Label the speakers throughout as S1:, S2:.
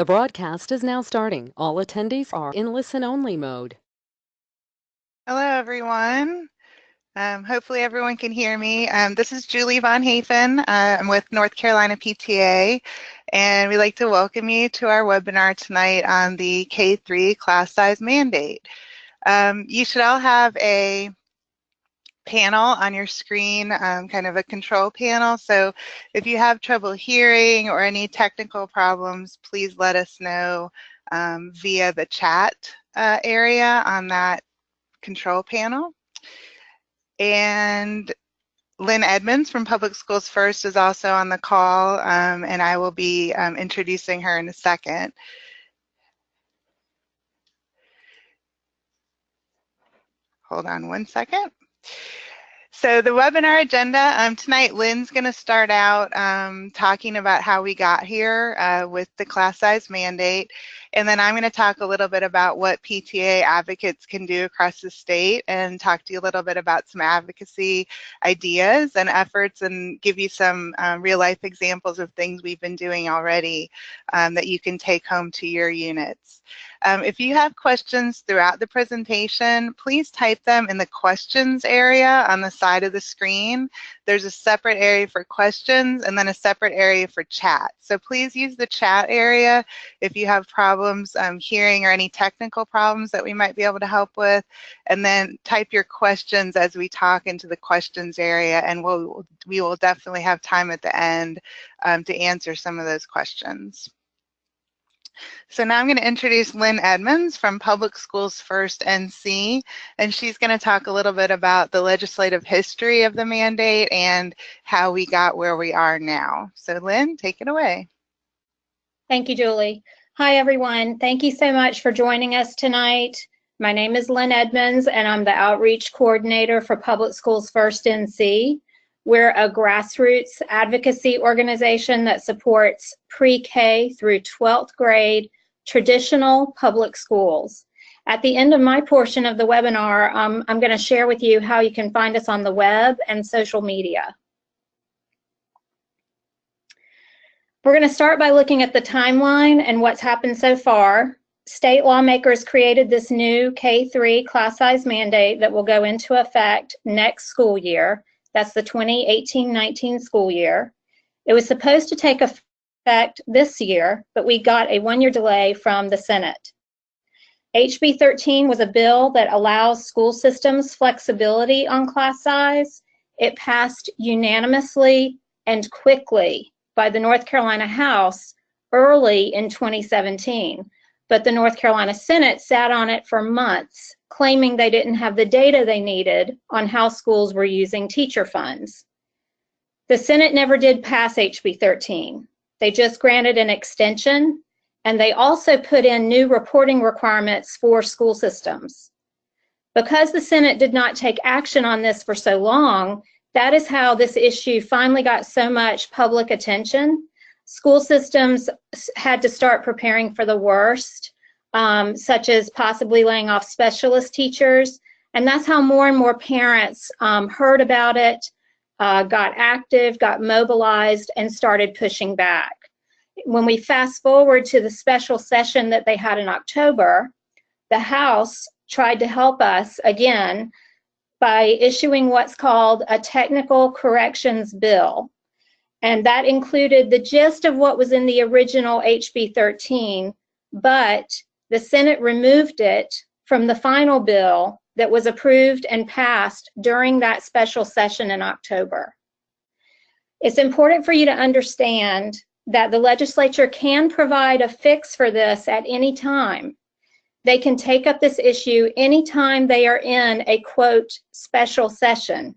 S1: The broadcast is now starting. All attendees are in listen-only mode.
S2: Hello, everyone. Hopefully everyone can hear me. This is Julie Von Hafen. I'm with North Carolina PTA, and we'd like to welcome you to our webinar tonight on the K-3 class size mandate. You should all have a panel on your screen, kind of a control panel. So if you have trouble hearing or any technical problems, please let us know via the chat area on that control panel. And Lynn Edmonds from Public Schools First is also on the call, and I will be introducing her in a second. Hold on one second. So the webinar agenda, tonight Lynn's going to start out talking about how we got here with the class size mandate, and then I'm going to talk a little bit about what PTA advocates can do across the state and talk to you a little bit about some advocacy ideas and efforts and give you some real life examples of things we've been doing already that you can take home to your units. If you have questions throughout the presentation, please type them in the questions area on the side of the screen. There's a separate area for questions and then a separate area for chat. So please use the chat area if you have problems hearing or any technical problems that we might be able to help with. And then type your questions as we talk into the questions area, and we will definitely have time at the end to answer some of those questions. So now I'm going to introduce Lynn Edmonds from Public Schools First NC, and she's going to talk a little bit about the legislative history of the mandate and how we got where we are now. So Lynn, take it away.
S3: Thank you, Julie. Hi, everyone. Thank you so much for joining us tonight. My name is Lynn Edmonds, and I'm the Outreach Coordinator for Public Schools First NC. We're a grassroots advocacy organization that supports pre-K through 12th grade traditional public schools. At the end of my portion of the webinar, I'm going to share with you how you can find us on the web and social media. We're going to start by looking at the timeline and what's happened so far. State lawmakers created this new K-3 class size mandate that will go into effect next school year. That's the 2018-19 school year. It was supposed to take effect this year, but we got a one-year delay from the Senate. HB 13 was a bill that allows school systems flexibility on class size. It passed unanimously and quickly by the North Carolina House early in 2017, but the North Carolina Senate sat on it for months, claiming they didn't have the data they needed on how schools were using teacher funds. The Senate never did pass HB 13. They just granted an extension, and they also put in new reporting requirements for school systems. Because the Senate did not take action on this for so long, that is how this issue finally got so much public attention. School systems had to start preparing for the worst, such as possibly laying off specialist teachers. And that's how more and more parents heard about it, got active, got mobilized, and started pushing back. When we fast forward to the special session that they had in October, the House tried to help us again by issuing what's called a technical corrections bill. And that included the gist of what was in the original HB 13, but the Senate removed it from the final bill that was approved and passed during that special session in October. It's important for you to understand that the legislature can provide a fix for this at any time. They can take up this issue anytime they are in a, quote, special session.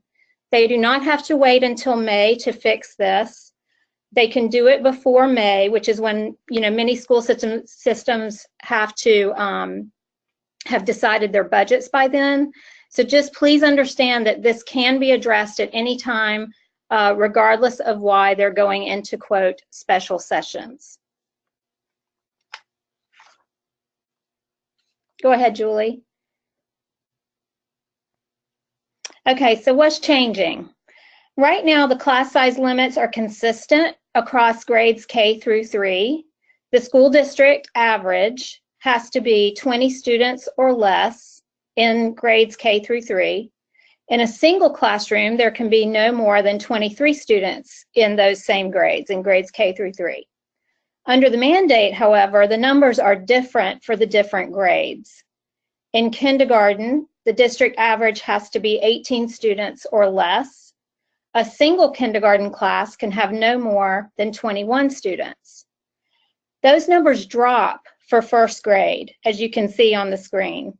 S3: They do not have to wait until May to fix this. They can do it before May, which is when, many school systems have to have decided their budgets by then. So just please understand that this can be addressed at any time, regardless of why they're going into, quote, special sessions. Go ahead, Julie. Okay, so what's changing? Right now, the class size limits are consistent across grades K through 3. The school district average has to be 20 students or less in grades K through 3. In a single classroom, there can be no more than 23 students in those same grades, in grades K through 3. Under the mandate, however, the numbers are different for the different grades. In kindergarten, the district average has to be 18 students or less. A single kindergarten class can have no more than 21 students. Those numbers drop for first grade, as you can see on the screen.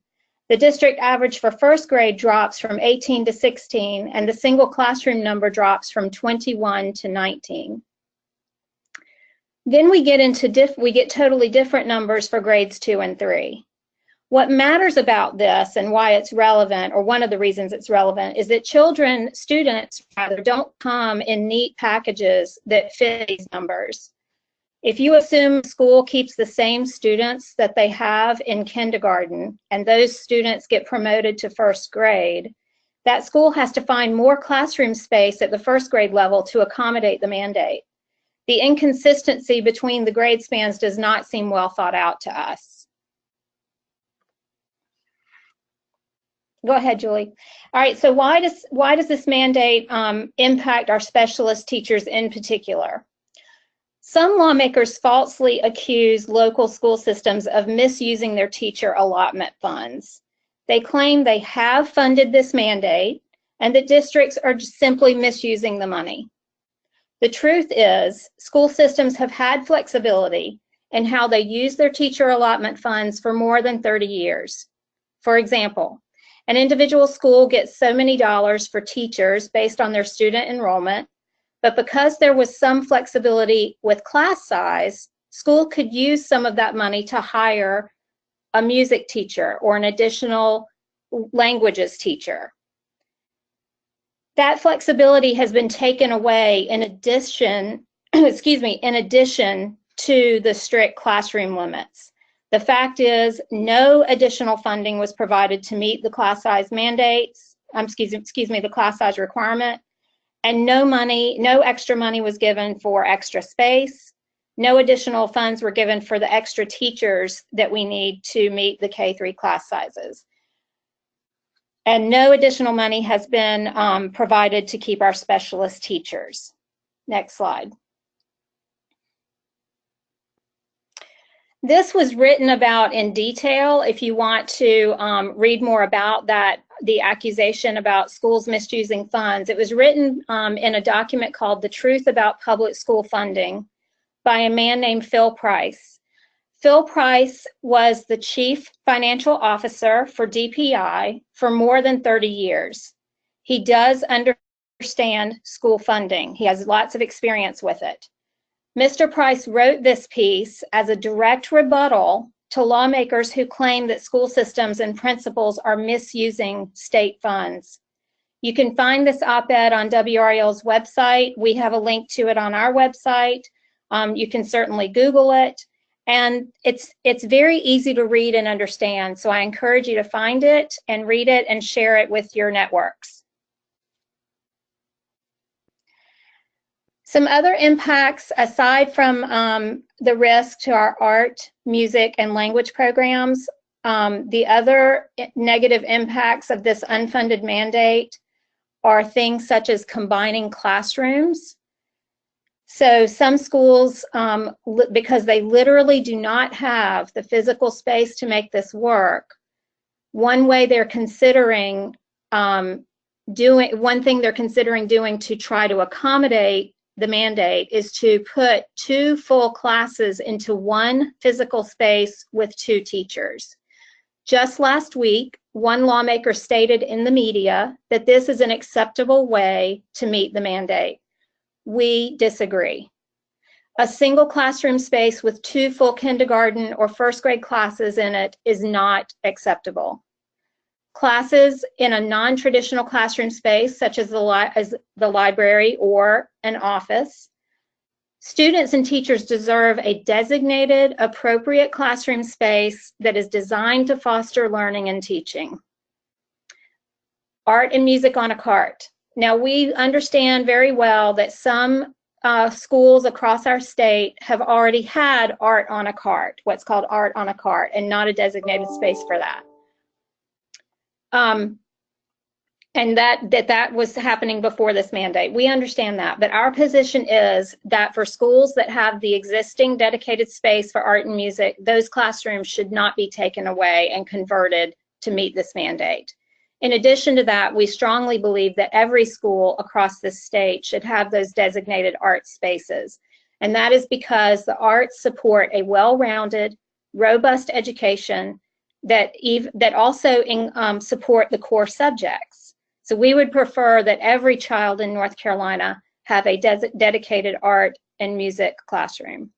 S3: The district average for first grade drops from 18 to 16, and the single classroom number drops from 21 to 19. Then we get totally different numbers for grades 2 and 3. What matters about this and why it's relevant, or one of the reasons it's relevant, is that students don't come in neat packages that fit these numbers. If you assume school keeps the same students that they have in kindergarten, and those students get promoted to first grade, that school has to find more classroom space at the first grade level to accommodate the mandate. The inconsistency between the grade spans does not seem well thought out to us. Go ahead, Julie. All right, so why does this mandate impact our specialist teachers in particular? Some lawmakers falsely accuse local school systems of misusing their teacher allotment funds. They claim they have funded this mandate and that districts are just simply misusing the money. The truth is, school systems have had flexibility in how they use their teacher allotment funds for more than 30 years. For example, an individual school gets so many dollars for teachers based on their student enrollment, but because there was some flexibility with class size, school could use some of that money to hire a music teacher or an additional languages teacher. That flexibility has been taken away in addition, in addition to the strict classroom limits. The fact is, no additional funding was provided to meet the class size mandates, the class size requirement, and no extra money was given for extra space. No additional funds were given for the extra teachers that we need to meet the K-3 class sizes. And no additional money has been provided to keep our specialist teachers. Next slide. This was written about in detail. If you want to read more about that, the accusation about schools misusing funds, it was written in a document called The Truth About Public School Funding by a man named Phil Price. Phil Price was the chief financial officer for DPI for more than 30 years. He does understand school funding. He has lots of experience with it. Mr. Price wrote this piece as a direct rebuttal to lawmakers who claim that school systems and principals are misusing state funds. You can find this op-ed on WRAL's website. We have a link to it on our website. You can certainly Google it. And it's very easy to read and understand. So I encourage you to find it and read it and share it with your networks. Some other impacts, aside from the risk to our art, music, and language programs, the other negative impacts of this unfunded mandate are things such as combining classrooms. So some schools, because they literally do not have the physical space to make this work, one thing they're considering doing to try to accommodate the mandate is to put 2 full classes into one physical space with 2 teachers. Just last week, one lawmaker stated in the media that this is an acceptable way to meet the mandate. We disagree. A single classroom space with 2 full kindergarten or first grade classes in it is not acceptable. Classes in a non-traditional classroom space, such as the library or an office, students and teachers deserve a designated, appropriate classroom space that is designed to foster learning and teaching. Art and music on a cart. Now, we understand very well that some schools across our state have already had art on a cart, what's called art on a cart, and not a designated space for that. And that was happening before this mandate. We understand that, but our position is that for schools that have the existing dedicated space for art and music, those classrooms should not be taken away and converted to meet this mandate. In addition to that, we strongly believe that every school across the state should have those designated art spaces. And that is because the arts support a well-rounded, robust education that also support the core subjects. So we would prefer that every child in North Carolina have a dedicated art and music classroom.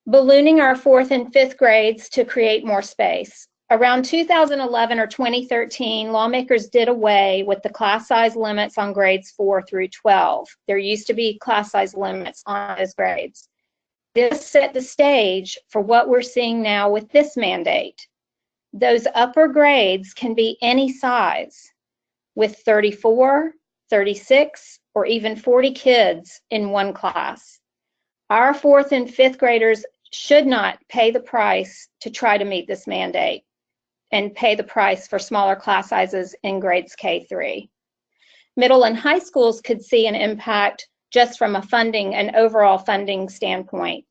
S3: Ballooning our 4th and 5th grades to create more space. Around 2011 or 2013, lawmakers did away with the class size limits on grades 4 through 12. There used to be class size limits on those grades. This set the stage for what we're seeing now with this mandate. Those upper grades can be any size, with 34, 36, or even 40 kids in one class. Our 4th and 5th graders should not pay the price to try to meet this mandate and pay the price for smaller class sizes in grades K-3. Middle and high schools could see an impact just from a funding and overall funding standpoint.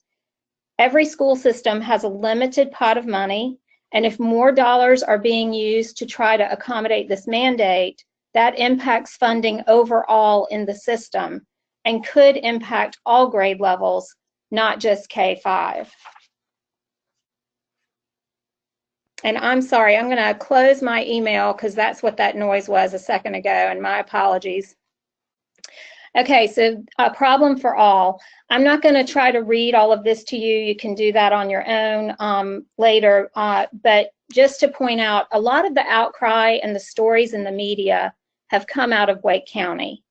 S3: Every school system has a limited pot of money, and if more dollars are being used to try to accommodate this mandate, that impacts funding overall in the system and could impact all grade levels, not just K-5. And I'm sorry, I'm going to close my email because that's what that noise was a second ago, and my apologies. Okay, so a problem for all. I'm not going to try to read all of this to you. You can do that on your own later. But just to point out, a lot of the outcry and the stories in the media have come out of Wake County.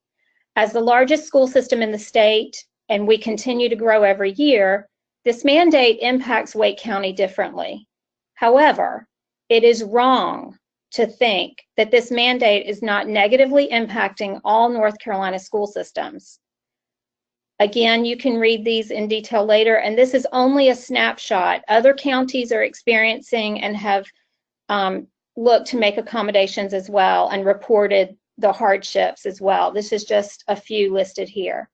S3: As the largest school system in the state, and we continue to grow every year, this mandate impacts Wake County differently. However, it is wrong to think that this mandate is not negatively impacting all North Carolina school systems. Again, you can read these in detail later, and this is only a snapshot. Other counties are experiencing and have looked to make accommodations as well and reported the hardships as well. This is just a few listed here.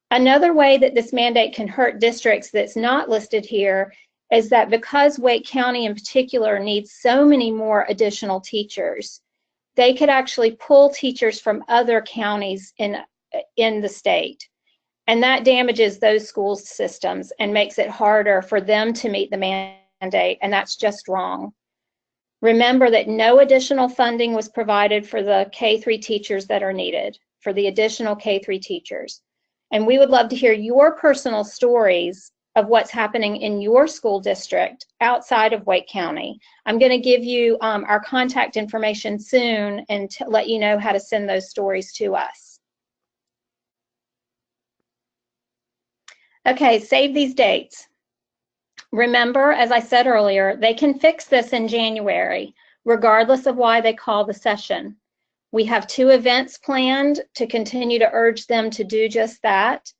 S3: Another way that this mandate can hurt districts that's not listed here is that because Wake County in particular needs so many more additional teachers, they could actually pull teachers from other counties in the state. And that damages those school systems and makes it harder for them to meet the mandate, and that's just wrong. Remember that no additional funding was provided for the K-3 teachers that are needed, for the additional K-3 teachers. And we would love to hear your personal stories of what's happening in your school district outside of Wake County. I'm going to give you our contact information soon and let you know how to send those stories to us. Okay, save these dates. Remember, as I said earlier, they can fix this in January, regardless of why they call the session. We have 2 events planned to continue to urge them to do just that.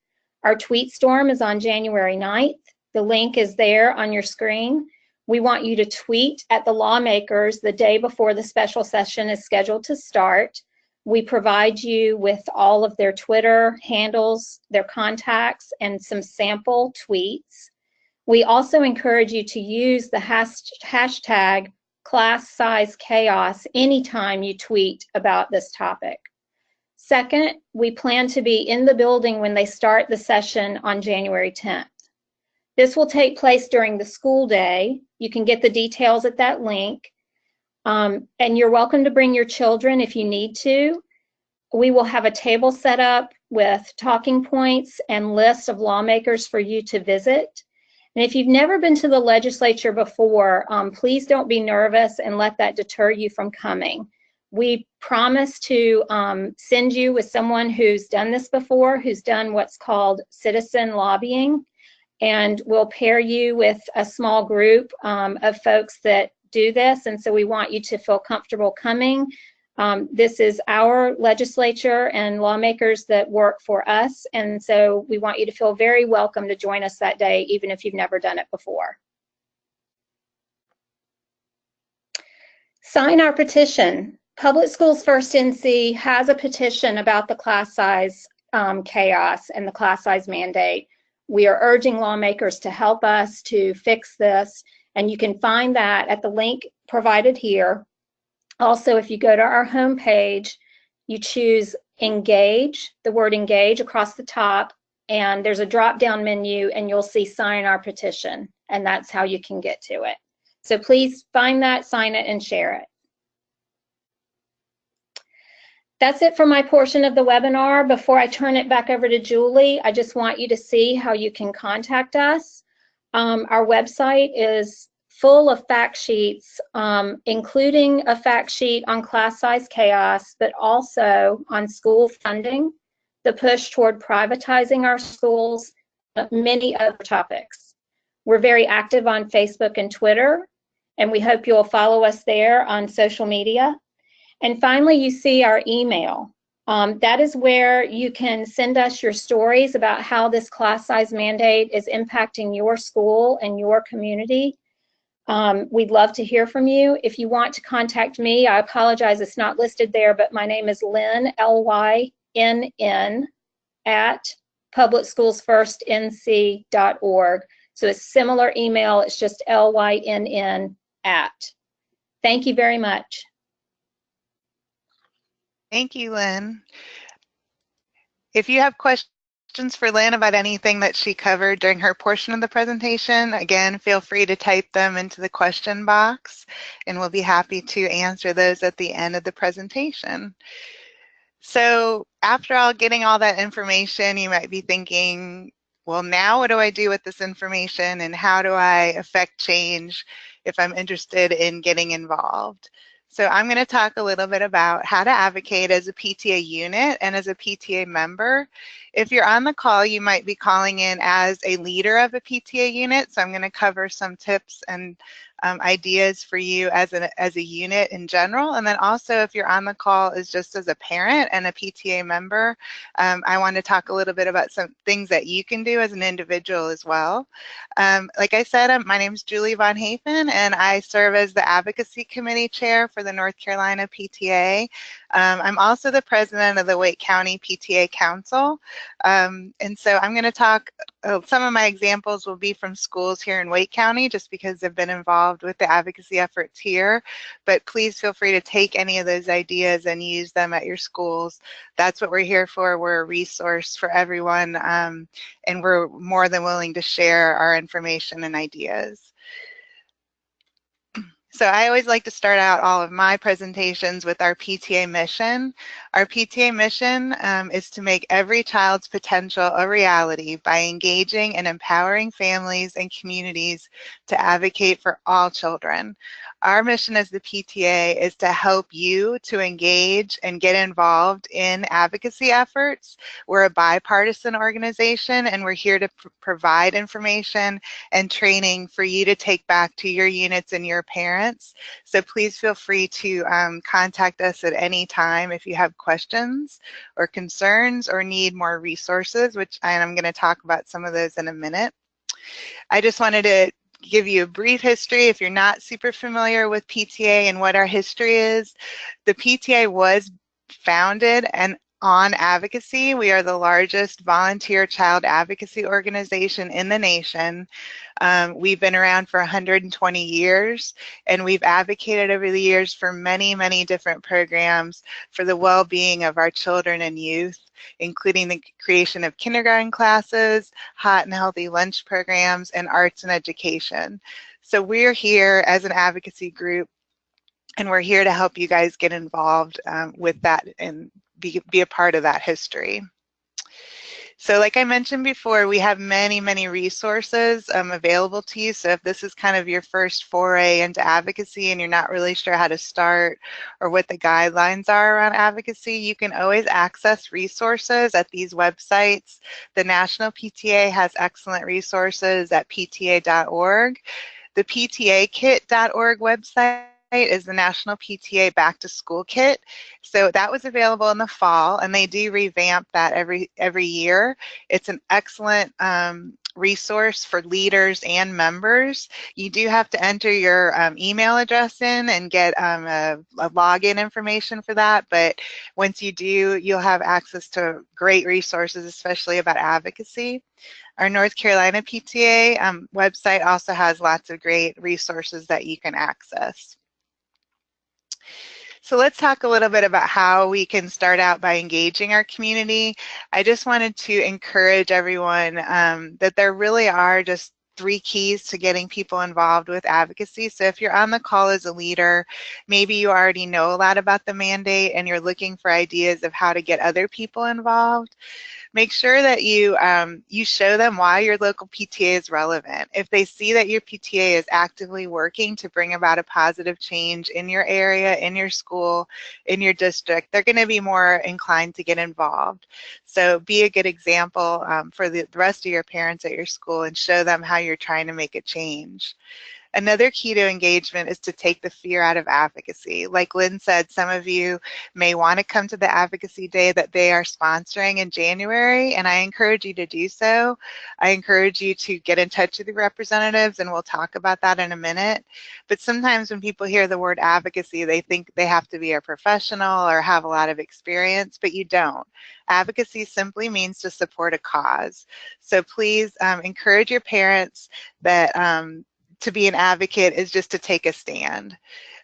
S3: Our Tweetstorm is on January 9th. The link is there on your screen. We want you to tweet at the lawmakers the day before the special session is scheduled to start. We provide you with all of their Twitter handles, their contacts, and some sample tweets. We also encourage you to use the hashtag class size chaos anytime you tweet about this topic. Second, we plan to be in the building when they start the session on January 10th. This will take place during the school day. You can get the details at that link. And you're welcome to bring your children if you need to. We will have a table set up with talking points and lists of lawmakers for you to visit. And if you've never been to the legislature before, please don't be nervous and let that deter you from coming. We promise to send you with someone who's done this before, who's done what's called citizen lobbying, and we'll pair you with a small group of folks that do this. And so we want you to feel comfortable coming. This is our legislature and lawmakers that work for us, and so we want you to feel very welcome to join us that day, even if you've never done it before. Sign our petition. Public Schools First NC has a petition about the class size chaos and the class size mandate. We are urging lawmakers to help us to fix this, and you can find that at the link provided here. Also, if you go to our homepage, you choose engage, the word engage across the top, and there's a drop-down menu and you'll see sign our petition, and that's how you can get to it. So please find that, sign it, and share it. That's it for my portion of the webinar. Before I turn it back over to Julie, I just want you to see how you can contact us. Our website is full of fact sheets, including a fact sheet on class size chaos, but also on school funding, the push toward privatizing our schools, many other topics. We're very active on Facebook and Twitter, and we hope you'll follow us there on social media. And finally, you see our email. That is where you can send us your stories about how this class size mandate is impacting your school and your community. We'd love to hear from you. If you want to contact me, I apologize, it's not listed there, but my name is Lynn, L-Y-N-N, at publicschoolsfirstnc.org. So it's similar email, it's just L-Y-N-N at. Thank you very much.
S2: Thank you, Lynn. If you have questions for Lynn about anything that she covered during her portion of the presentation, again, feel free to type them into the question box, and we'll be happy to answer those at the end of the presentation. So after getting all that information, you might be thinking, well, now what do I do with this information, and how do I affect change if I'm interested in getting involved? So I'm going to talk a little bit about how to advocate as a PTA unit and as a PTA member. If you're on the call, you might be calling in as a leader of a PTA unit. So I'm going to cover some tips and ideas for you as a unit in general. And then also, if you're on the call as just as a parent and a PTA member, I want to talk a little bit about some things that you can do as an individual as well. Like I said, my name is Julie Von Hafen, and I serve as the Advocacy Committee Chair for the North Carolina PTA. I'm also the president of the Wake County PTA Council. And so I'm going to talk, some of my examples will be from schools here in Wake County, just because I've been involved with the advocacy efforts here. But please feel free to take any of those ideas and use them at your schools. That's what we're here for. We're a resource for everyone, and we're more than willing to share our information and ideas. So I always like to start out all of my presentations with our PTA mission. Our PTA mission is to make every child's potential a reality by engaging and empowering families and communities to advocate for all children. Our mission as the PTA is to help you to engage and get involved in advocacy efforts. We're a bipartisan organization, and we're here to provide information and training for you to take back to your units and your parents. So please feel free to contact us at any time if you have questions or concerns or need more resources, which I'm going to talk about some of those in a minute. I just wanted to give you a brief history if you're not super familiar with PTA and what our history is. The PTA was founded on advocacy. We are the largest volunteer child advocacy organization in the nation. We've been around for 120 years, and we've advocated over the years for many, many different programs for the well-being of our children and youth, including the creation of kindergarten classes, hot and healthy lunch programs, and arts and education. So we're here as an advocacy group, and we're here to help you guys get involved with that and be a part of that history. So like I mentioned before, we have many, many resources available to you. So if this is kind of your first foray into advocacy and you're not really sure how to start or what the guidelines are around advocacy, you can always access resources at these websites. The National PTA has excellent resources at pta.org. The PTAKit.org website is the National PTA Back to School Kit. So that was available in the fall, and they do revamp that every year. It's an excellent resource for leaders and members. You do have to enter your email address in and get a login information for that, but once you do, you'll have access to great resources, especially about advocacy. Our North Carolina PTA website also has lots of great resources that you can access. So let's talk a little bit about how we can start out by engaging our community. I just wanted to encourage everyone that there really are just 3 keys to getting people involved with advocacy. So if you're on the call as a leader, maybe you already know a lot about the mandate and you're looking for ideas of how to get other people involved. Make sure that you show them why your local PTA is relevant. If they see that your PTA is actively working to bring about a positive change in your area, in your school, in your district, they're going to be more inclined to get involved. So be a good example for the rest of your parents at your school and show them how you're trying to make a change. Another key to engagement is to take the fear out of advocacy. Like Lynn said, some of you may want to come to the advocacy day that they are sponsoring in January, and I encourage you to do so. I encourage you to get in touch with the representatives, and we'll talk about that in a minute. But sometimes when people hear the word advocacy, they think they have to be a professional or have a lot of experience, but you don't. Advocacy simply means to support a cause. So please encourage your parents that to be an advocate is just to take a stand.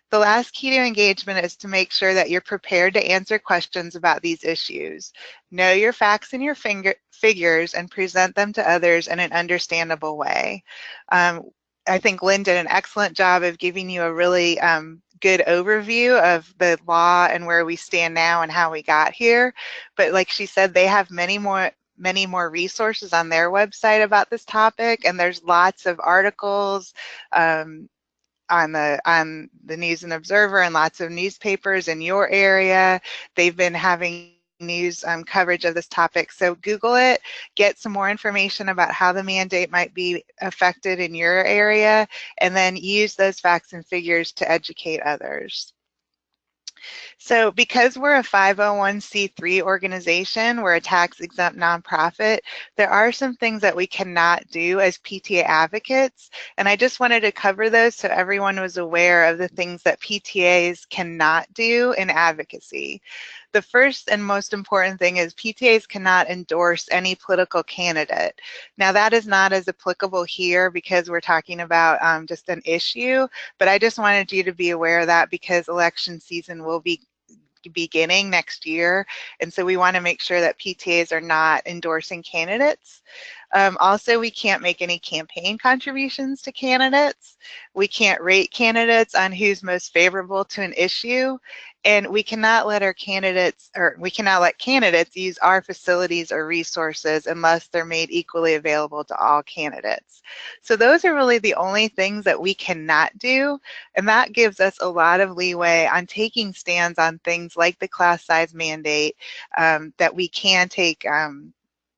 S2: The last key to engagement is to make sure that you're prepared to answer questions about these issues. Know your facts and your figures and present them to others in an understandable way. I think Lynn did an excellent job of giving you a really good overview of the law and where we stand now and how we got here. But like she said, they have many more resources on their website about this topic, and there's lots of articles on the News and Observer and lots of newspapers in your area. They've been having news coverage of this topic, so Google it, get some more information about how the mandate might be affected in your area, and then use those facts and figures to educate others. So because we're a 501c3 organization, we're a tax-exempt nonprofit, there are some things that we cannot do as PTA advocates, and I just wanted to cover those so everyone was aware of the things that PTAs cannot do in advocacy. The first and most important thing is PTAs cannot endorse any political candidate. Now that is not as applicable here because we're talking about just an issue, but I just wanted you to be aware of that because election season will be beginning next year, and so we want to make sure that PTAs are not endorsing candidates. Also, we can't make any campaign contributions to candidates. We can't rate candidates on who's most favorable to an issue, and we cannot let candidates use our facilities or resources unless they're made equally available to all candidates. So those are really the only things that we cannot do, and that gives us a lot of leeway on taking stands on things like the class size mandate that we can take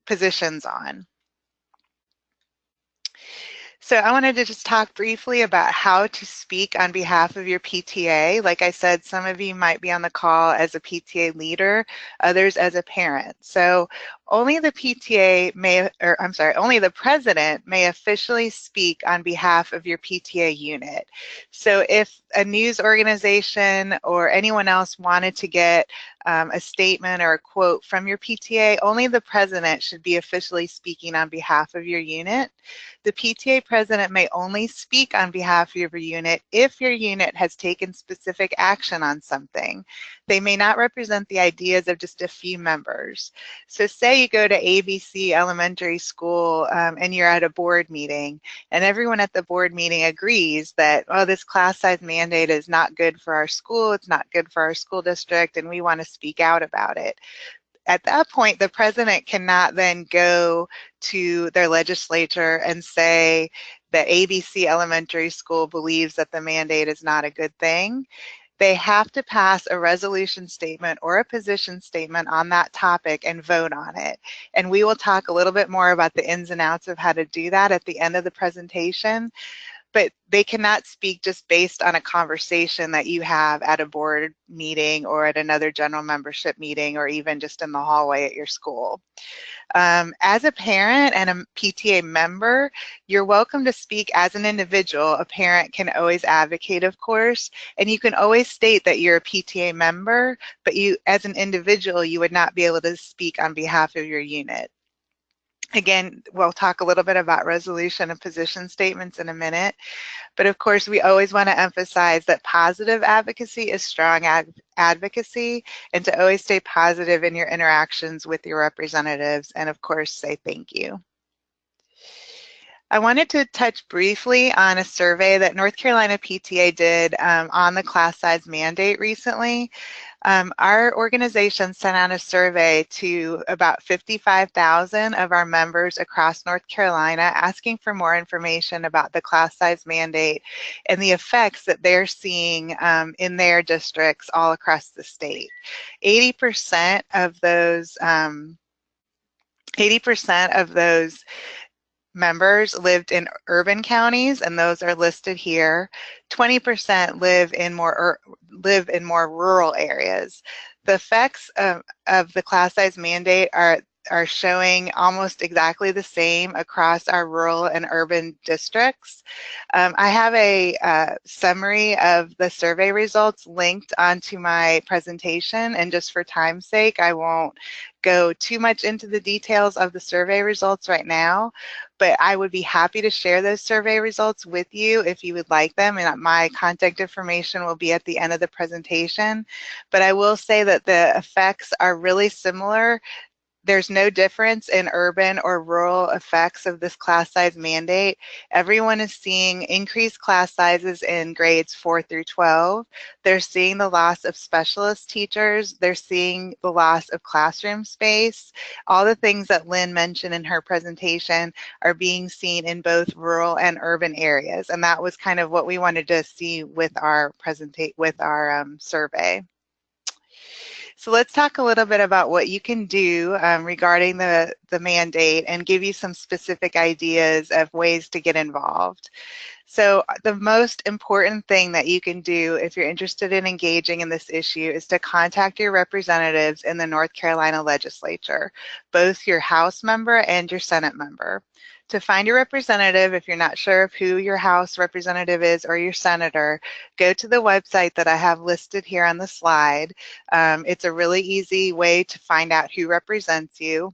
S2: positions on. So I wanted to just talk briefly about how to speak on behalf of your PTA. Like I said, some of you might be on the call as a PTA leader, others as a parent. So only the only the president may officially speak on behalf of your PTA unit. So if a news organization or anyone else wanted to get a statement or a quote from your PTA, only the president should be officially speaking on behalf of your unit. The PTA president may only speak on behalf of your unit if your unit has taken specific action on something. They may not represent the ideas of just a few members. So say you go to ABC Elementary School and you're at a board meeting, and everyone at the board meeting agrees that, oh, this class size mandate is not good for our school, it's not good for our school district, and we want to speak out about it. At that point, the president cannot then go to their legislature and say that ABC Elementary School believes that the mandate is not a good thing. They have to pass a resolution statement or a position statement on that topic and vote on it. And we will talk a little bit more about the ins and outs of how to do that at the end of the presentation. but they cannot speak just based on a conversation that you have at a board meeting or at another general membership meeting or even just in the hallway at your school. As a parent and a PTA member, you're welcome to speak as an individual. A parent can always advocate, of course, and you can always state that you're a PTA member, but you, as an individual, you would not be able to speak on behalf of your unit. Again, we'll talk a little bit about resolution and position statements in a minute, but of course we always want to emphasize that positive advocacy is strong advocacy, and to always stay positive in your interactions with your representatives, and of course say thank you. I wanted to touch briefly on a survey that North Carolina PTA did on the class size mandate recently. Our organization sent out a survey to about 55,000 of our members across North Carolina asking for more information about the class size mandate and the effects that they're seeing in their districts all across the state. 80% of those members lived in urban counties, and those are listed here. 20% live in more rural areas. The effects of the class size mandate are showing almost exactly the same across our rural and urban districts. I have a summary of the survey results linked onto my presentation, and just for time's sake, I won't go too much into the details of the survey results right now, but I would be happy to share those survey results with you if you would like them, and my contact information will be at the end of the presentation. But I will say that the effects are really similar. There's no difference in urban or rural effects of this class size mandate. Everyone is seeing increased class sizes in grades 4 through 12. They're seeing the loss of specialist teachers. They're seeing the loss of classroom space. All the things that Lynn mentioned in her presentation are being seen in both rural and urban areas. And that was kind of what we wanted to see with our survey. So let's talk a little bit about what you can do regarding the mandate and give you some specific ideas of ways to get involved. So the most important thing that you can do if you're interested in engaging in this issue is to contact your representatives in the North Carolina legislature, both your House member and your Senate member. To find your representative, if you're not sure of who your House representative is or your senator, go to the website that I have listed here on the slide. It's a really easy way to find out who represents you,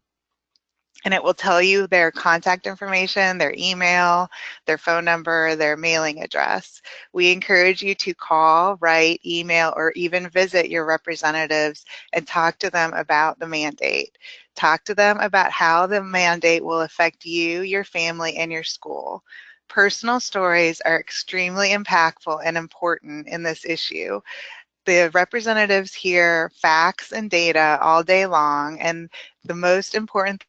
S2: and it will tell you their contact information, their email, their phone number, their mailing address. We encourage you to call, write, email, or even visit your representatives and talk to them about the mandate. Talk to them about how the mandate will affect you, your family, and your school. Personal stories are extremely impactful and important in this issue. The representatives hear facts and data all day long, and the most important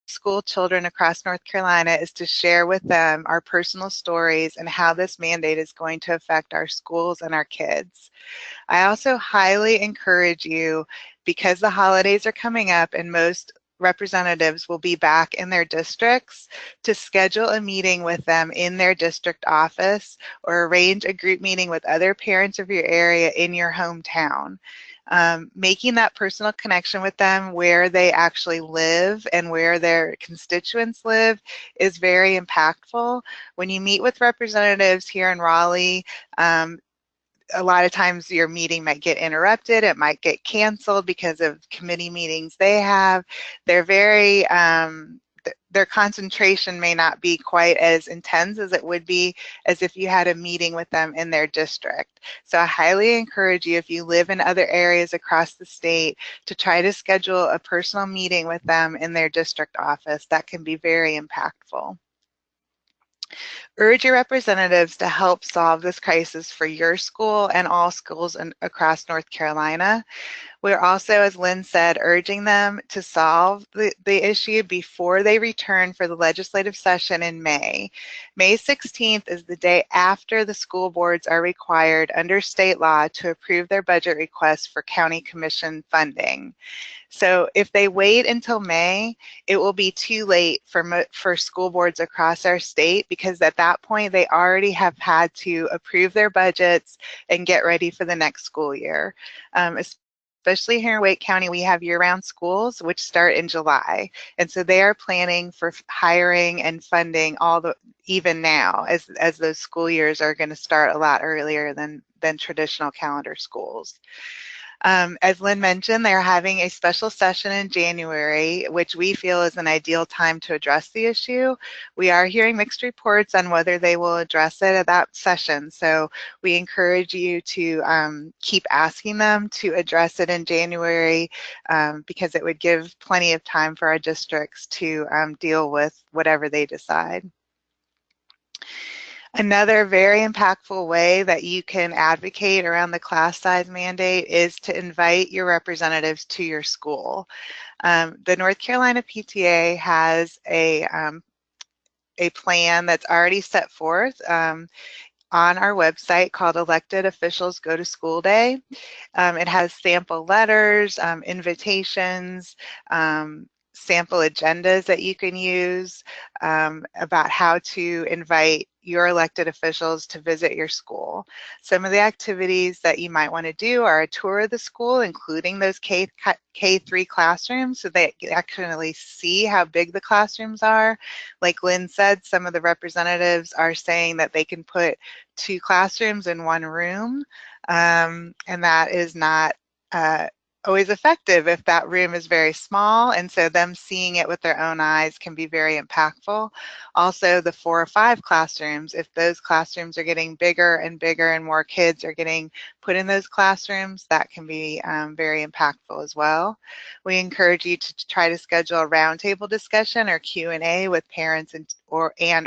S2: school children across North Carolina is to share with them our personal stories and how this mandate is going to affect our schools and our kids. I also highly encourage you, because the holidays are coming up and most representatives will be back in their districts, to schedule a meeting with them in their district office or arrange a group meeting with other parents of your area in your hometown. Making that personal connection with them where they actually live and where their constituents live is very impactful. When you meet with representatives here in Raleigh, a lot of times your meeting might get interrupted, it might get canceled because of committee meetings they have. They're very, their concentration may not be quite as intense as it would be as if you had a meeting with them in their district. So I highly encourage you, if you live in other areas across the state, to try to schedule a personal meeting with them in their district office. That can be very impactful. Urge your representatives to help solve this crisis for your school and all schools across North Carolina. We're also, as Lynn said, urging them to solve the issue before they return for the legislative session in May. May 16th is the day after the school boards are required under state law to approve their budget requests for county commission funding. So if they wait until May, it will be too late for school boards across our state, because at that point they already have had to approve their budgets and get ready for the next school year. Especially here in Wake County, we have year-round schools which start in July, and so they are planning for hiring and funding even now, as those school years are going to start a lot earlier than traditional calendar schools. As Lynn mentioned, they're having a special session in January, which we feel is an ideal time to address the issue. We are hearing mixed reports on whether they will address it at that session, so we encourage you to keep asking them to address it in January, because it would give plenty of time for our districts to deal with whatever they decide. Another very impactful way that you can advocate around the class size mandate is to invite your representatives to your school. The North Carolina PTA has a plan that's already set forth on our website called Elected Officials Go to School Day. It has sample letters, invitations, sample agendas that you can use about how to invite your elected officials to visit your school. Some of the activities that you might want to do are a tour of the school, including those K-3 classrooms, so they actually see how big the classrooms are. Like Lynn said, some of the representatives are saying that they can put 2 classrooms in 1 room, and that is not always effective if that room is very small, and so them seeing it with their own eyes can be very impactful. Also, the 4 or 5 classrooms, if those classrooms are getting bigger and bigger and more kids are getting put in those classrooms, that can be very impactful as well. We encourage you to try to schedule a roundtable discussion or Q&A with parents and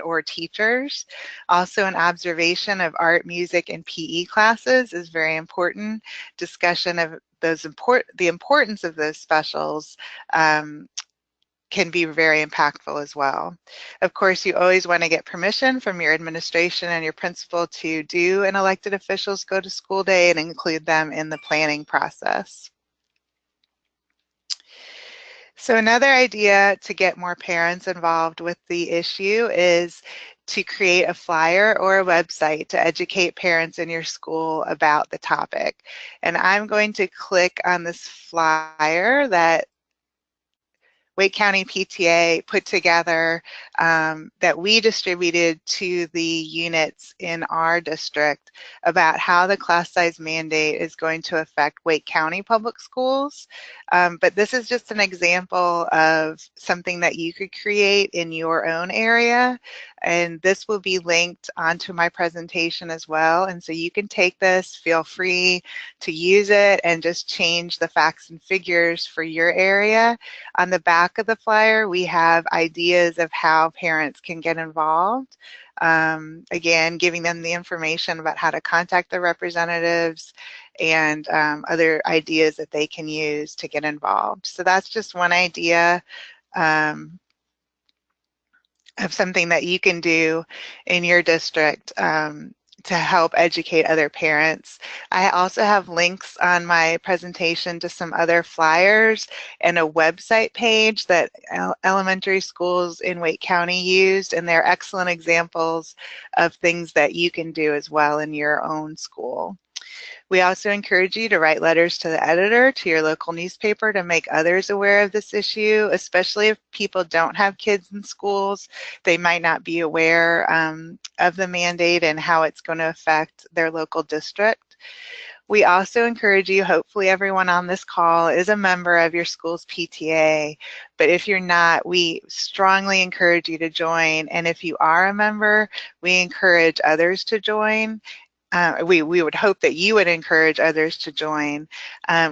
S2: or teachers. Also, an observation of art, music, and PE classes is very important. Discussion of the importance of those specials can be very impactful as well. Of course, you always want to get permission from your administration and your principal to do an elected officials go to school day and include them in the planning process. So another idea to get more parents involved with the issue is to create a flyer or a website to educate parents in your school about the topic. And I'm going to click on this flyer that Wake County PTA put together that we distributed to the units in our district about how the class size mandate is going to affect Wake County public schools. But this is just an example of something that you could create in your own area, and this will be linked onto my presentation as well. And so you can take this, feel free to use it, and just change the facts and figures for your area. On the back of the flyer, we have ideas of how parents can get involved. Again, giving them the information about how to contact their representatives and other ideas that they can use to get involved. So that's just one idea of something that you can do in your district to help educate other parents. I also have links on my presentation to some other flyers and a website page that elementary schools in Wake County used, and they're excellent examples of things that you can do as well in your own school. We also encourage you to write letters to the editor, to your local newspaper, to make others aware of this issue, especially if people don't have kids in schools. They might not be aware of the mandate and how it's going to affect their local district. We also encourage you, hopefully everyone on this call is a member of your school's PTA, but if you're not, we strongly encourage you to join, and if you are a member, we encourage others to join. We would hope that you would encourage others to join.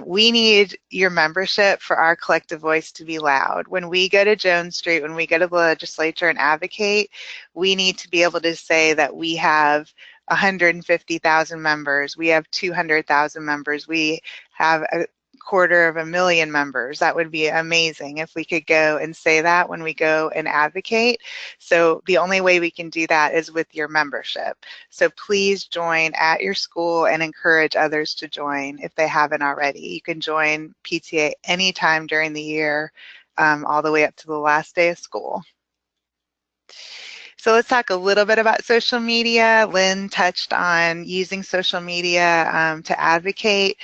S2: We need your membership for our collective voice to be loud. When we go to Jones Street, when we go to the legislature and advocate, we need to be able to say that we have 150,000 members, we have 200,000 members, we have 250,000 members. That would be amazing if we could go and say that when we go and advocate. So the only way we can do that is with your membership. So please join at your school and encourage others to join if they haven't already. You can join PTA anytime during the year, all the way up to the last day of school. So let's talk a little bit about social media. Lynn touched on using social media to advocate.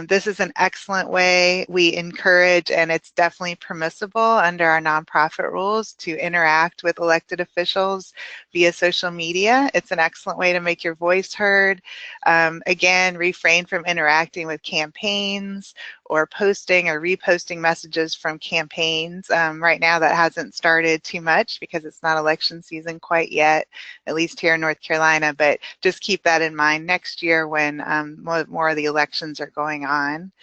S2: This is an excellent way. We encourage, and it's definitely permissible under our nonprofit rules, to interact with elected officials via social media. It's an excellent way to make your voice heard. Again, refrain from interacting with campaigns or posting or reposting messages from campaigns. Right now that hasn't started too much because it's not election season quite yet, at least here in North Carolina, but just keep that in mind next year when more of the elections are going on.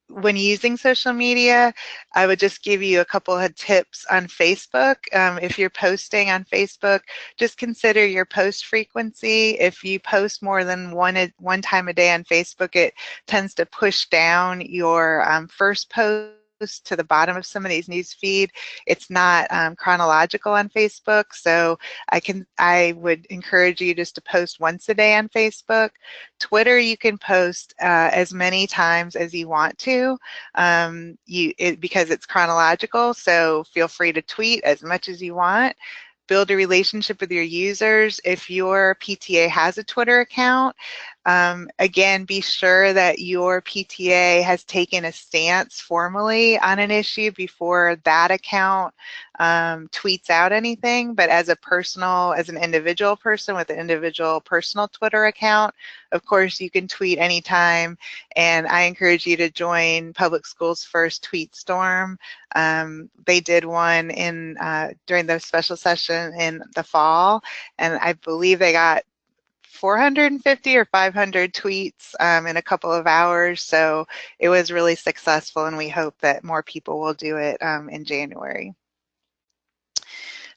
S2: When using social media, I would just give you a couple of tips on Facebook. If you're posting on Facebook, just consider your post frequency. If you post more than one time a day on Facebook, it tends to push down your first post to the bottom of somebody's news feed. It's not chronological on Facebook, so I would encourage you just to post once a day on Facebook. Twitter, you can post as many times as you want to, because it's chronological, so feel free to tweet as much as you want. Build a relationship with your users. If your PTA has a Twitter account, again, be sure that your PTA has taken a stance formally on an issue before that account tweets out anything. But as an individual person with an individual personal Twitter account, of course, you can tweet anytime. And I encourage you to join Public Schools First Tweetstorm. They did one during the special session in the fall, and I believe they got 450 or 500 tweets in a couple of hours. So it was really successful, and we hope that more people will do it in January.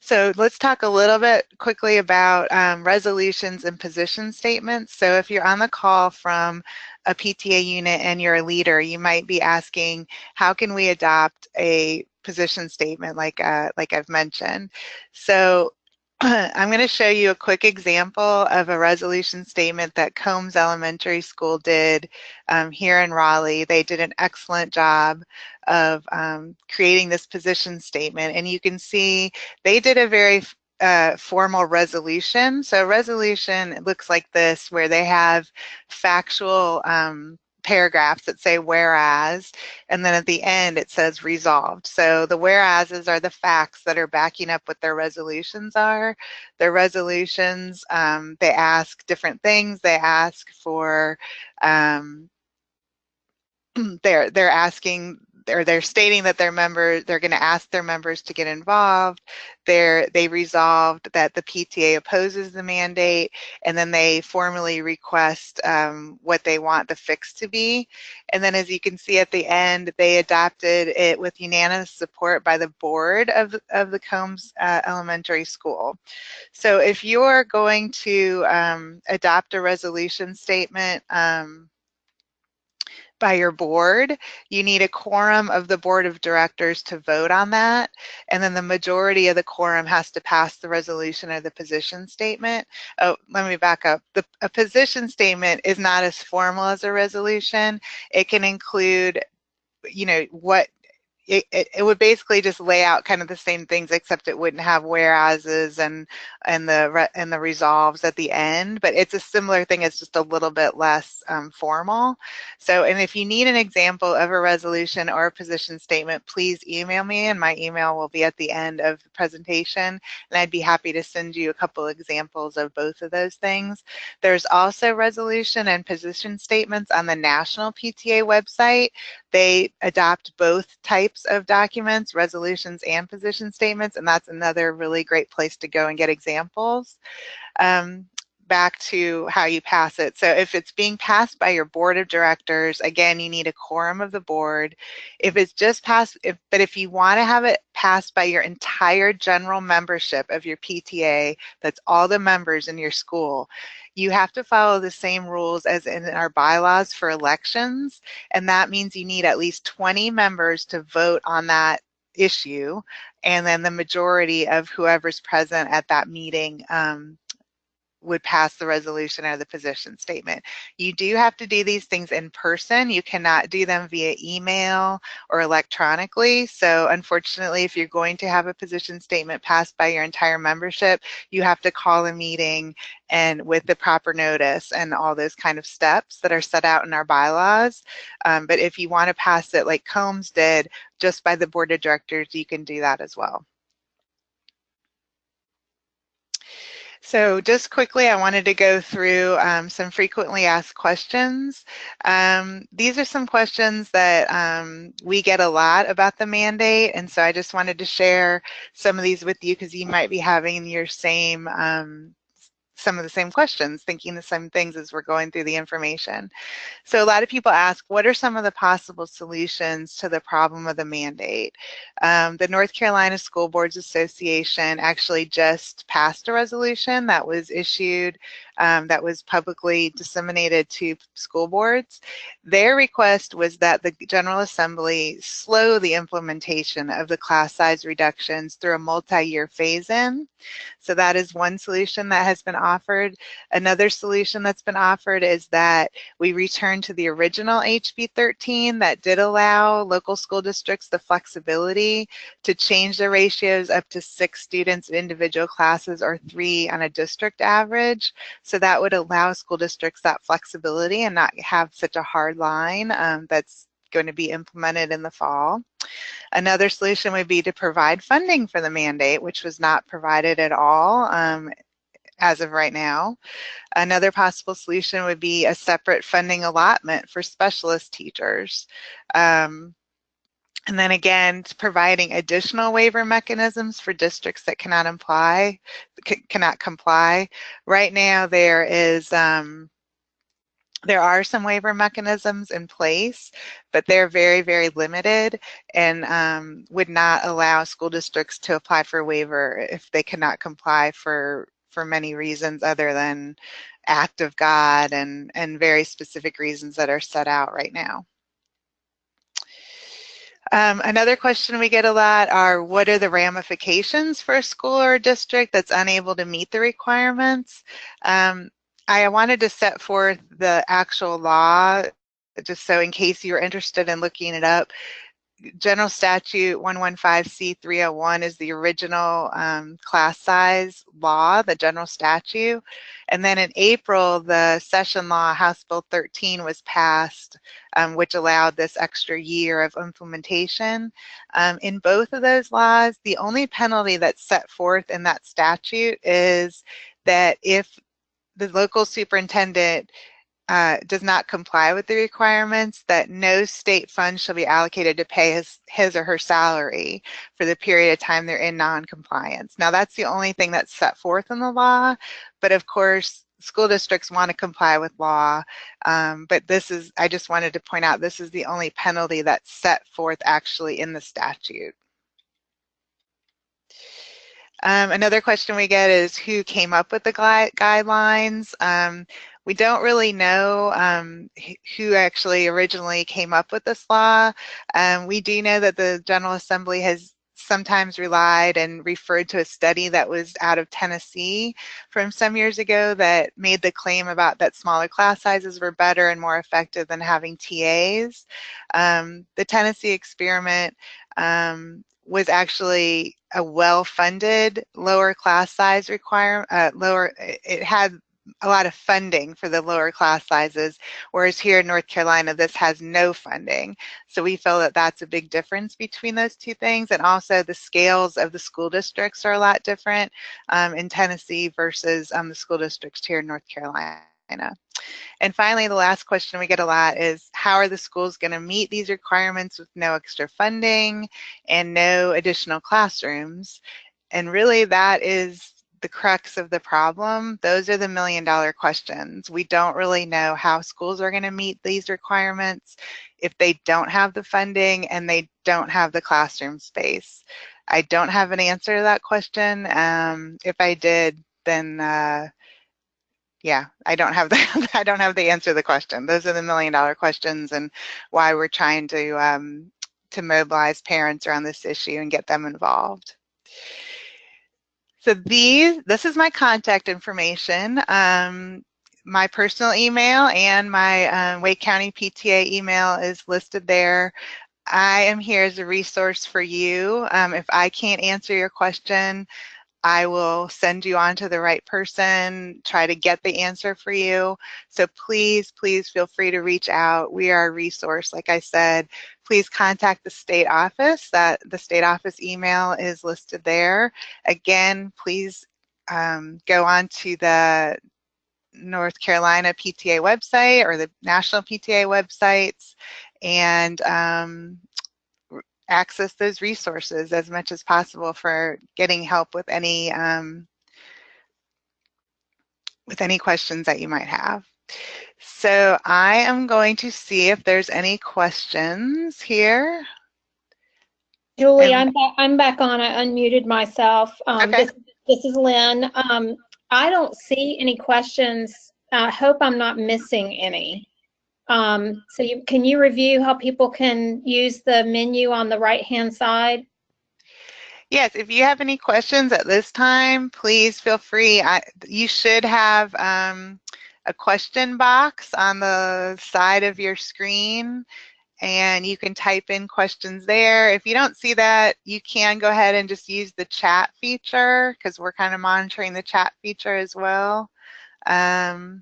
S2: So let's talk a little bit quickly about resolutions and position statements. So if you're on the call from a PTA unit and you're a leader, you might be asking, how can we adopt a position statement like I've mentioned? So I'm going to show you a quick example of a resolution statement that Combs Elementary School did here in Raleigh. They did an excellent job of creating this position statement, and you can see they did a very formal resolution. So a resolution looks like this, where they have factual paragraphs that say whereas, and then at the end it says resolved. So the whereases are the facts that are backing up what their resolutions are. Their resolutions, they ask different things. They ask for, they're stating that they're going to ask their members to get involved. They resolved that the PTA opposes the mandate, and then they formally request what they want the fix to be. And then, as you can see at the end, they adopted it with unanimous support by the board of the Combs Elementary School. So if you're going to adopt a resolution statement by your board, you need a quorum of the board of directors to vote on that, and then the majority of the quorum has to pass the resolution or the position statement. Oh, let me back up. A position statement is not as formal as a resolution. It can include, what it would basically just lay out kind of the same things, except it wouldn't have whereases and the resolves at the end. But it's a similar thing. It's just a little bit less formal. So, and if you need an example of a resolution or a position statement, please email me, and my email will be at the end of the presentation, and I'd be happy to send you a couple examples of both of those things. There's also resolution and position statements on the National PTA website. They adopt both types of documents, resolutions and position statements, and that's another really great place to go and get examples. back to how you pass it. So if it's being passed by your board of directors, again, you need a quorum of the board. If it's just passed, but if you want to have it passed by your entire general membership of your PTA, that's all the members in your school, you have to follow the same rules as in our bylaws for elections. And that means you need at least 20 members to vote on that issue. And then the majority of whoever's present at that meeting would pass the resolution or the position statement. You do have to do these things in person. You cannot do them via email or electronically. So unfortunately, if you're going to have a position statement passed by your entire membership, you have to call a meeting and with the proper notice and all those kind of steps that are set out in our bylaws. But if you want to pass it like Combs did, just by the board of directors, you can do that as well. So just quickly, I wanted to go through some frequently asked questions. These are some questions that we get a lot about the mandate, and so I just wanted to share some of these with you because you might be having your same some of the same questions, thinking the same things as we're going through the information. So a lot of people ask, what are some of the possible solutions to the problem of the mandate? The North Carolina School Boards Association actually just passed a resolution that was issued, that was publicly disseminated to school boards. Their request was that the General Assembly slow the implementation of the class size reductions through a multi-year phase-in. So that is one solution that has been offered. Another solution that's been offered is that we return to the original HB 13 that did allow local school districts the flexibility to change the ratios up to 6 students in individual classes or 3 on a district average. So that would allow school districts that flexibility and not have such a hard line that's going to be implemented in the fall. Another solution would be to provide funding for the mandate, which was not provided at all as of right now. Another possible solution would be a separate funding allotment for specialist teachers. And then again, providing additional waiver mechanisms for districts that cannot comply. Right now, there are some waiver mechanisms in place, but they're very, very limited and would not allow school districts to apply for a waiver if they cannot comply for many reasons other than act of God and very specific reasons that are set out right now. Another question we get a lot are, what are the ramifications for a school or a district that's unable to meet the requirements? I wanted to set forth the actual law, just so in case you're interested in looking it up. General Statute 115C301 is the original class size law, the general statute. And then in April, the session law, House Bill 13, was passed, which allowed this extra year of implementation. In both of those laws, the only penalty that's set forth in that statute is that if the local superintendent does not comply with the requirements, that no state funds shall be allocated to pay his or her salary for the period of time they're in non-compliance. Now that's the only thing that's set forth in the law, but of course school districts want to comply with law, but this is, I just wanted to point out, this is the only penalty that's set forth actually in the statute. Another question we get is who came up with the guidelines. We don't really know who actually originally came up with this law. We do know that the General Assembly has sometimes relied and referred to a study that was out of Tennessee from some years ago that made the claim about that smaller class sizes were better and more effective than having TAs. The Tennessee experiment was actually a well-funded lower class size requirement, it had a lot of funding for the lower class sizes, whereas here in North Carolina, this has no funding. So we feel that that's a big difference between those two things. And also the scales of the school districts are a lot different in Tennessee versus the school districts here in North Carolina. And finally, the last question we get a lot is, how are the schools going to meet these requirements with no extra funding and no additional classrooms? And really that is the crux of the problem, those are the million-dollar questions. We don't really know how schools are going to meet these requirements if they don't have the funding and they don't have the classroom space. I don't have an answer to that question. If I did, then yeah, I don't have the I don't have the answer to the question. Those are the million-dollar questions, and why we're trying to mobilize parents around this issue and get them involved. So this is my contact information. My personal email and my Wake County PTA email is listed there. I am here as a resource for you. If I can't answer your question, I will send you on to the right person, try to get the answer for you. So please, please feel free to reach out. We are a resource, like I said. Please contact the state office. The state office email is listed there. Again, please go on to the North Carolina PTA website or the national PTA websites and access those resources as much as possible for getting help with any questions that you might have. So I am going to see if there's any questions here.
S3: Julie, I'm back on. I unmuted myself.
S2: Okay.
S3: This is Lynn. I don't see any questions. I hope I'm not missing any. So can you review how people can use the menu on the right-hand side?
S2: Yes, if you have any questions at this time, please feel free. You should have a question box on the side of your screen, and you can type in questions there. If you don't see that, you can go ahead and just use the chat feature, because we're kind of monitoring the chat feature as well. So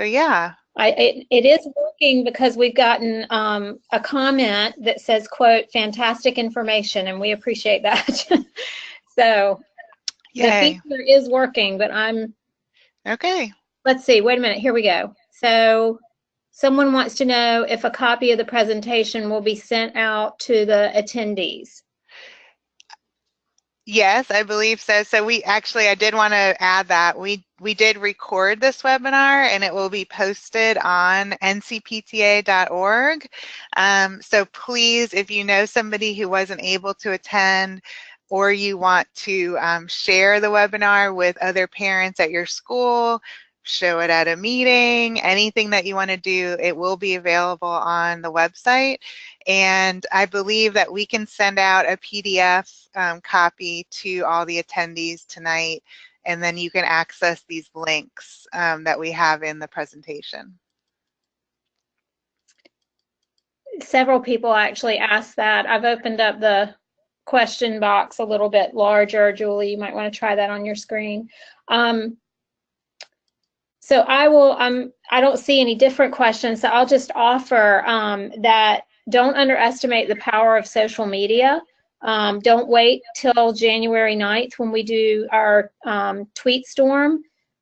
S2: yeah.
S3: It is working because we've gotten a comment that says, quote, fantastic information, and we appreciate that. So
S2: Yay.
S3: the feature is working, but
S2: okay.
S3: Let's see, wait a minute, here we go. So someone wants to know if a copy of the presentation will be sent out to the attendees.
S2: Yes, I believe so. So I did want to add that we did record this webinar, and it will be posted on ncpta.org. So please, if you know somebody who wasn't able to attend, or you want to share the webinar with other parents at your school, show it at a meeting, anything that you want to do, it will be available on the website. And I believe that we can send out a PDF copy to all the attendees tonight, and then you can access these links that we have in the presentation.
S3: Several people actually asked that. I've opened up the question box a little bit larger. Julie, you might want to try that on your screen. So I don't see any different questions, so I'll just offer that don't underestimate the power of social media. Don't wait till January 9th when we do our Tweetstorm.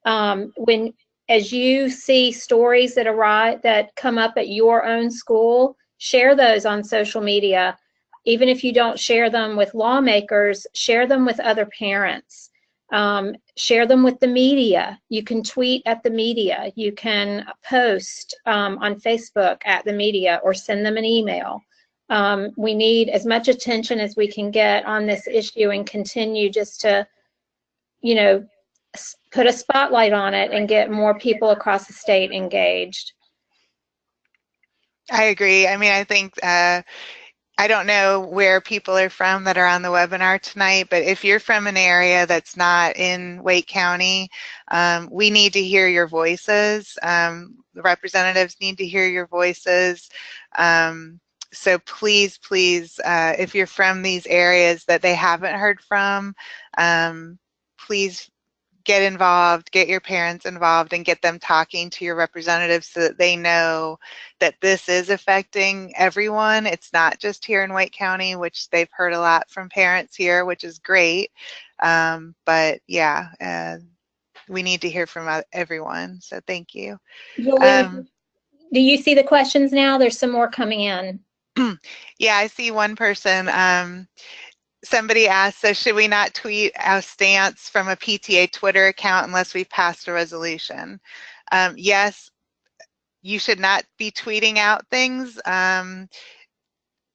S3: As you see stories that come up at your own school, share those on social media. Even if you don't share them with lawmakers, share them with other parents. Share them with the media. You can tweet at the media. You can post on Facebook at the media, or send them an email. We need as much attention as we can get on this issue, and continue just to, put a spotlight on it and get more people across the state engaged.
S2: I agree. I mean, I think I don't know where people are from that are on the webinar tonight, but if you're from an area that's not in Wake County, we need to hear your voices. The representatives need to hear your voices. So please, please, if you're from these areas that they haven't heard from, please get involved, get your parents involved, and get them talking to your representatives so that they know that this is affecting everyone. It's not just here in Wake County, which they've heard a lot from parents here, which is great. But yeah, we need to hear from everyone. So thank you.
S3: Julie, do you see the questions now? There's some more coming in.
S2: Yeah, I see one person. somebody asked, so should we not tweet our stance from a PTA Twitter account unless we've passed a resolution? Yes, you should not be tweeting out things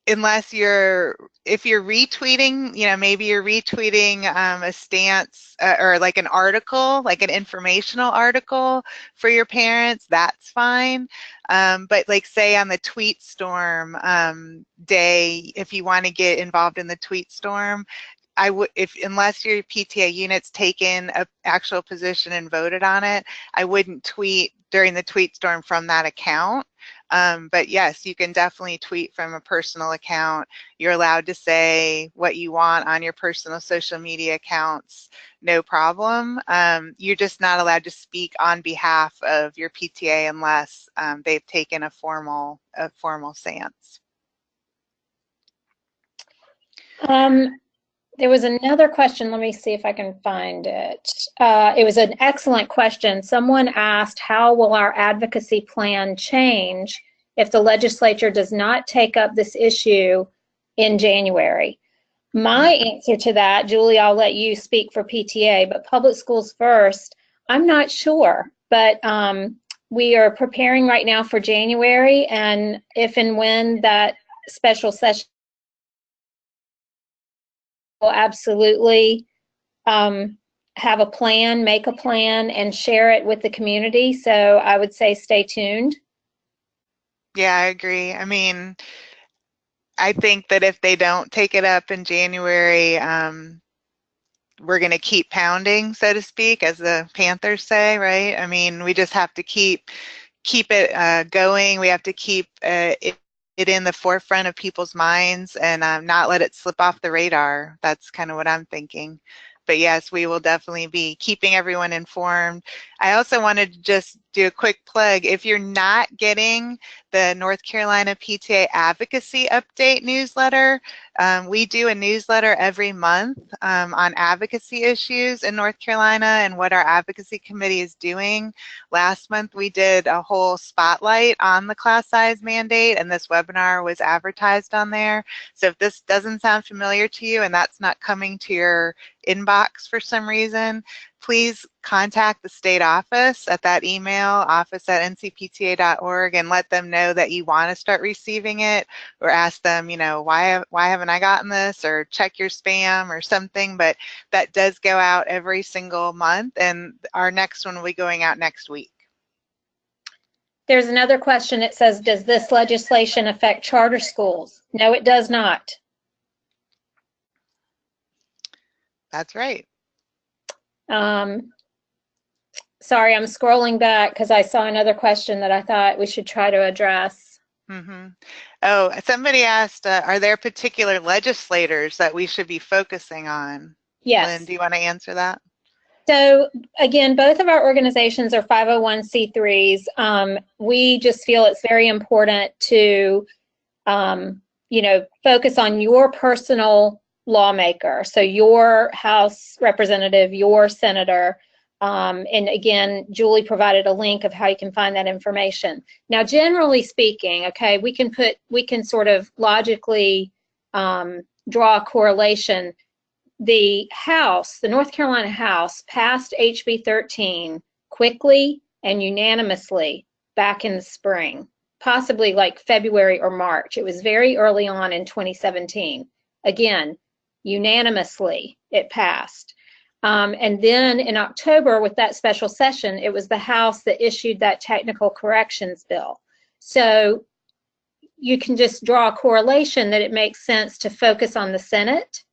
S2: unless if you're retweeting, maybe you're retweeting a stance or like an article, like an informational article for your parents, that's fine. But like say on the Tweetstorm day, if you want to get involved in the Tweetstorm, I would, unless your PTA unit's taken an actual position and voted on it, I wouldn't tweet during the Tweetstorm from that account. But yes, you can definitely tweet from a personal account. You're allowed to say what you want on your personal social media accounts, no problem. You're just not allowed to speak on behalf of your PTA unless they've taken a formal stance.
S3: There was another question. Let me see if I can find it. It was an excellent question. Someone asked, how will our advocacy plan change if the legislature does not take up this issue in January? My answer to that, Julie, I'll let you speak for PTA, but public schools first, I'm not sure. But we are preparing right now for January, and if and when that special session will absolutely have a plan, make a plan, and share it with the community. So I would say stay tuned.
S2: Yeah, I agree. I mean, I think that if they don't take it up in January, we're going to keep pounding, so to speak, as the Panthers say, right? I mean, we just have to keep it going. We have to keep it in the forefront of people's minds and not let it slip off the radar. That's kind of what I'm thinking. But yes, we will definitely be keeping everyone informed. I also wanted to just do a quick plug. If you're not getting the North Carolina PTA Advocacy Update newsletter, we do a newsletter every month on advocacy issues in North Carolina and what our advocacy committee is doing. Last month, we did a whole spotlight on the class size mandate, and this webinar was advertised on there. So if this doesn't sound familiar to you and that's not coming to your inbox for some reason, please contact the state office at that email, office@ncpta.org, and let them know that you want to start receiving it, or ask them, why haven't I gotten this, or check your spam or something. But that does go out every single month, and our next one will be going out next week.
S3: There's another question. It says, does this legislation affect charter schools? No, it does not.
S2: That's right.
S3: Sorry, I'm scrolling back because I saw another question that I thought we should try to address.
S2: Oh, somebody asked, are there particular legislators that we should be focusing on?
S3: Yes.
S2: Lynn, do you want to answer that?
S3: So again, both of our organizations are 501c3s. We just feel it's very important to, focus on your personal lawmaker. So your House representative, your senator. And again, Julie provided a link of how you can find that information. Now, generally speaking, okay, we can sort of logically draw a correlation. The House, the North Carolina House, passed HB 13 quickly and unanimously back in the spring, possibly like February or March. It was very early on in 2017. Again, unanimously it passed. And then in October, with that special session, it was the House that issued that technical corrections bill. So you can just draw a correlation that it makes sense to focus on the Senate,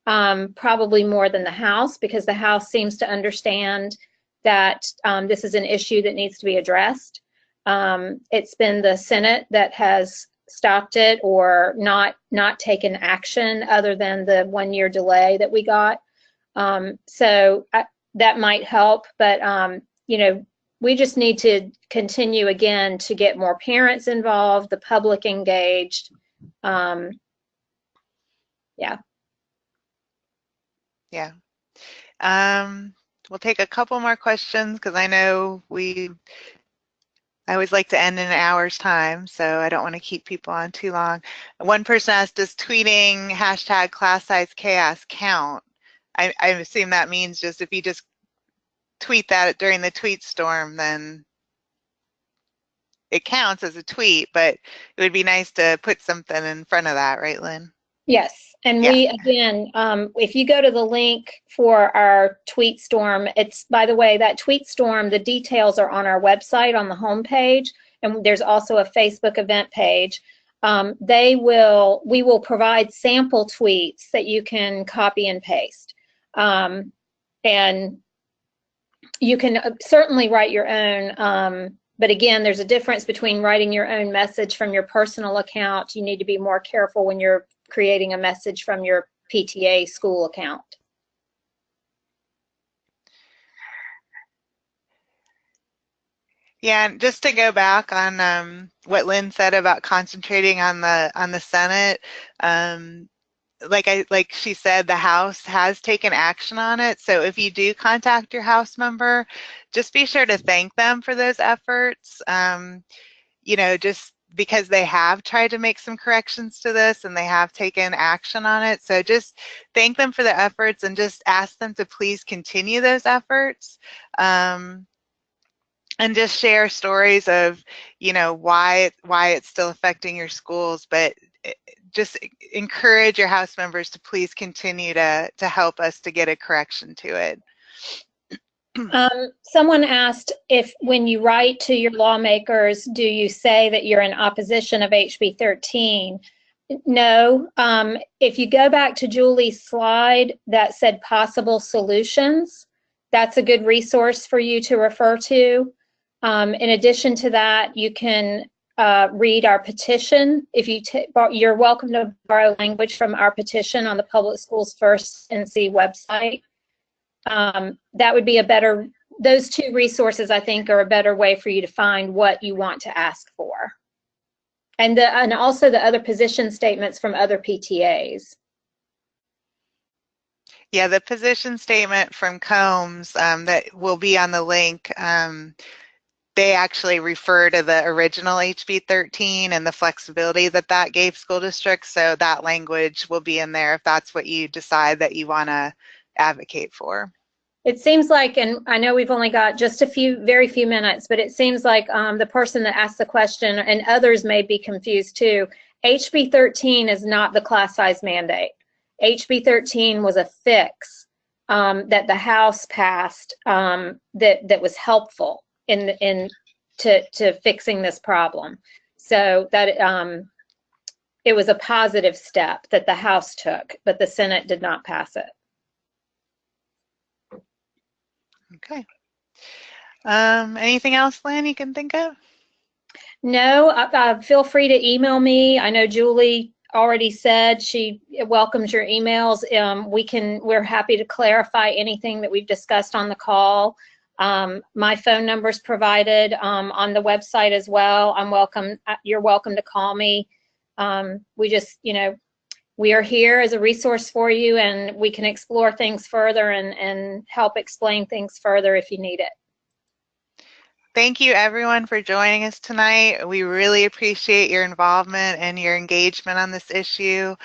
S3: probably more than the House, because the House seems to understand that this is an issue that needs to be addressed. It's been the Senate that has stopped it or not taken action other than the 1-year delay that we got. So that might help, but we just need to continue again to get more parents involved, the public engaged. Yeah.
S2: Yeah. We'll take a couple more questions because I know we I always like to end in an hour's time, so I don't want to keep people on too long. One person asked, does tweeting hashtag class size chaos count? I assume that means just if you just tweet that during the tweet storm, then it counts as a tweet, but it would be nice to put something in front of that, right, Lynn?
S3: Yes, and
S2: Yeah.
S3: we, again, if you go to the link for our Tweetstorm, it's, by the way, that Tweetstorm, the details are on our website on the homepage, and there's also a Facebook event page. We will provide sample tweets that you can copy and paste. And you can certainly write your own, but again, there's a difference between writing your own message from your personal account. You need to be more careful when you're creating a message from your PTA school account.
S2: Yeah, and just to go back on what Lynn said about concentrating on the Senate, like she said, the House has taken action on it. So if you do contact your House member, just be sure to thank them for those efforts. You know, just because they have tried to make some corrections to this and they have taken action on it. So just thank them for the efforts and just ask them to please continue those efforts. And just share stories of, you know, why it's still affecting your schools, but just encourage your House members to please continue to help us to get a correction to it.
S3: Someone asked if when you write to your lawmakers, do you say that you're in opposition of HB 13? No. If you go back to Julie's slide that said possible solutions, that's a good resource for you to refer to. In addition to that, you can read our petition. If you're welcome to borrow language from our petition on the Public Schools First NC website. That would be a better, those two resources I think are a better way for you to find what you want to ask for. And also the other position statements from other PTAs.
S2: Yeah, the position statement from Combs that will be on the link, they actually refer to the original HB 13 and the flexibility that gave school districts. So that language will be in there if that's what you decide that you want to advocate for.
S3: It seems like, and I know we've only got just very few minutes, but it seems like the person that asked the question, and others may be confused too, HB 13 is not the class size mandate. HB 13 was a fix that the House passed that was helpful to fixing this problem. So that it was a positive step that the House took, but the Senate did not pass it.
S2: Okay. Anything else, Lynn, you can think of?
S3: No, feel free to email me. I know Julie already said she welcomes your emails. We're happy to clarify anything that we've discussed on the call. My phone number is provided on the website as well. You're welcome to call me. We just, we are here as a resource for you, and we can explore things further and help explain things further if you need it.
S2: Thank you everyone for joining us tonight. We really appreciate your involvement and your engagement on this issue.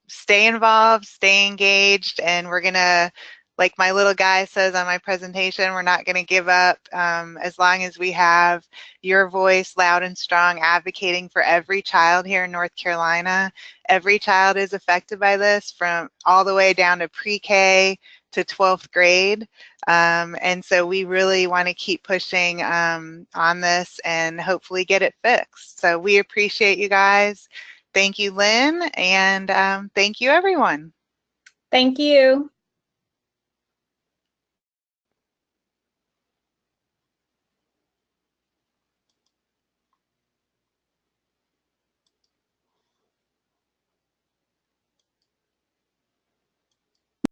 S2: Stay involved, stay engaged, and we're gonna, like my little guy says on my presentation, we're not gonna give up as long as we have your voice loud and strong advocating for every child here in North Carolina. Every child is affected by this, from all the way down to pre-K to 12th grade. And so we really want to keep pushing on this and hopefully get it fixed. So we appreciate you guys. Thank you, Lynn, and thank you, everyone.
S3: Thank you.